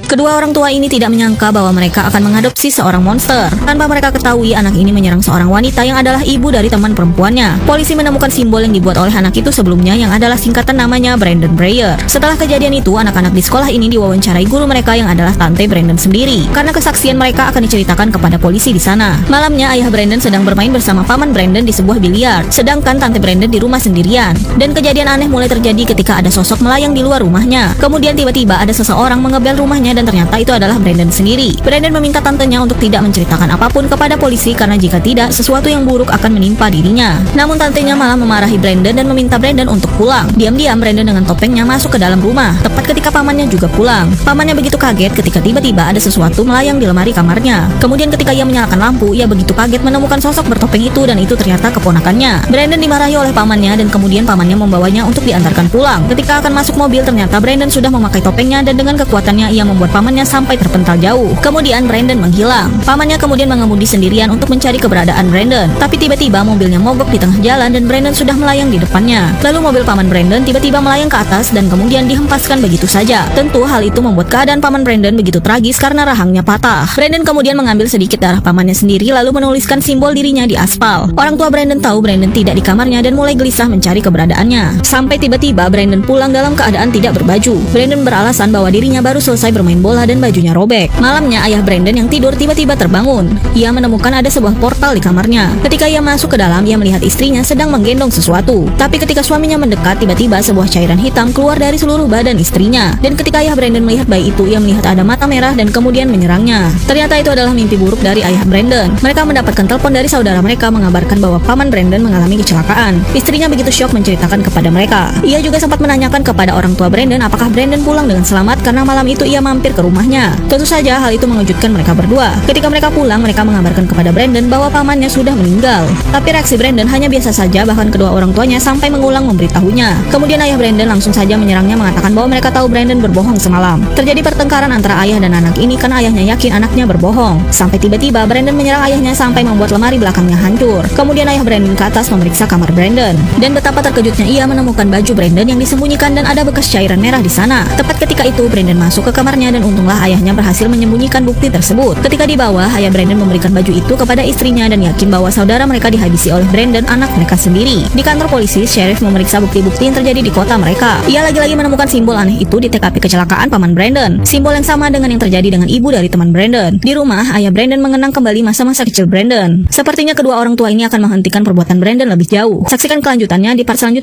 Kedua orang tua ini tidak menyangka bahwa mereka akan mengadopsi seorang monster. Tanpa mereka ketahui, anak ini menyerang seorang wanita yang adalah ibu dari teman perempuannya. Polisi menemukan simbol yang dibuat oleh anak itu sebelumnya yang adalah singkatan namanya Brandon Breyer. Setelah kejadian itu, anak-anak di sekolah ini diwawancarai guru mereka yang adalah tante Brandon sendiri. Karena kesaksian mereka akan diceritakan kepada polisi di sana. Malamnya, ayah Brandon sedang bermain bersama paman Brandon di sebuah biliar, sedangkan tante Brandon di rumah sendirian. Dan kejadian aneh mulai terjadi ketika ada sosok melayang di luar rumahnya. Kemudian tiba-tiba ada seseorang mengebel rumahnya dan ternyata itu adalah Brandon sendiri. Brandon meminta tantenya untuk tidak menceritakan apapun kepada polisi karena jika tidak, sesuatu yang buruk akan menimpa dirinya. Namun tantenya malah memarahi Brandon dan meminta Brandon untuk pulang. Diam-diam Brandon dengan topengnya masuk ke dalam rumah, tepat ketika pamannya juga pulang. Pamannya begitu kaget ketika tiba-tiba ada sesuatu melayang di lemari kamarnya. Kemudian ketika ia menyalakan lampu, ia begitu kaget menemukan sosok bertopeng itu dan itu ternyata keponakannya. Brandon dimarahi oleh pamannya dan kemudian pamannya membawanya untuk diantarkan pulang. Ketika akan masuk mobil, ternyata Brandon sudah memakai topengnya dan dengan kekuatannya ia membuat pamannya sampai terpental jauh. Kemudian Brandon menghilang. Pamannya kemudian mengemudi sendirian untuk mencari keberadaan Brandon. Tapi tiba-tiba mobilnya mogok di tengah jalan dan Brandon sudah melayang di depannya. Lalu mobil paman Brandon tiba-tiba melayang ke atas dan kemudian dihempaskan begitu saja. Tentu hal itu membuat keadaan paman Brandon begitu tragis karena rahangnya patah. Brandon kemudian mengambil sedikit darah pamannya sendiri lalu menuliskan simbol dirinya di aspal. Orang tua Brandon tahu Brandon tidak di kamarnya dan mulai gelisah mencari keberadaannya. Sampai tiba-tiba Brandon pulang dalam keadaan tidak berbaju. Brandon beralasan bahwa dirinya baru selesai bermain bola dan bajunya robek. Malamnya ayah Brandon yang tidur tiba-tiba terbangun. Ia menemukan ada sebuah portal di kamarnya. Ketika ia masuk ke dalam, ia melihat istrinya sedang menggendong sesuatu. Tapi ketika suaminya mendekat, tiba-tiba sebuah cairan hitam keluar dari seluruh badan istrinya. Dan ketika ayah Brandon melihat bayi itu, ia melihat ada mata merah dan kemudian menyerangnya. Ternyata itu adalah mimpi buruk dari ayah Brandon. Mereka mendapatkan telepon dari saudara mereka mengabarkan bahwa paman Brandon mengalami kecelakaan. Istrinya begitu syok menceritakan kepada mereka. Ia juga sempat menanyakan kepada orang tua Brandon apakah Brandon pulang dengan selamat karena malam itu ia mampir ke rumahnya. Tentu saja hal itu mengejutkan mereka berdua. Ketika mereka pulang, mereka mengabarkan kepada Brandon bahwa pamannya sudah meninggal. Tapi reaksi Brandon hanya biasa saja, bahkan kedua orang tuanya sampai mengulang memberitahunya. Kemudian ayah Brandon langsung saja menyerangnya mengatakan bahwa mereka tahu Brandon berbohong semalam. Terjadi pertengkaran antara ayah dan anak ini karena ayahnya yakin anaknya berbohong. Sampai tiba-tiba Brandon menyerang ayahnya sampai membuat lemari belakangnya hancur. Kemudian ayah Brandon ke atas memeriksa kamar Brandon. Dan betapa terkejutnya ia menemukan baju Brandon yang disembunyikan dan ada bekas cairan merah di sana. Tepat ketika itu Brandon masuk ke kamarnya dan untunglah ayahnya berhasil menyembunyikan bukti tersebut. Ketika di bawah, ayah Brandon memberikan baju itu kepada istrinya dan yakin bahwa saudara mereka dihabisi oleh Brandon, anak mereka sendiri. Di kantor polisi, sheriff memeriksa bukti-bukti yang terjadi di kota mereka. Ia lagi-lagi menemukan simbol aneh itu di TKP kecelakaan paman Brandon. Simbol yang sama dengan yang terjadi dengan ibu dari teman Brandon. Di rumah, ayah Brandon mengenang kembali masa-masa kecil Brandon. Sepertinya kedua orang tua ini akan menghentikan perbuatan Brandon lebih jauh. Saksikan kelanjutannya di part selanjutnya.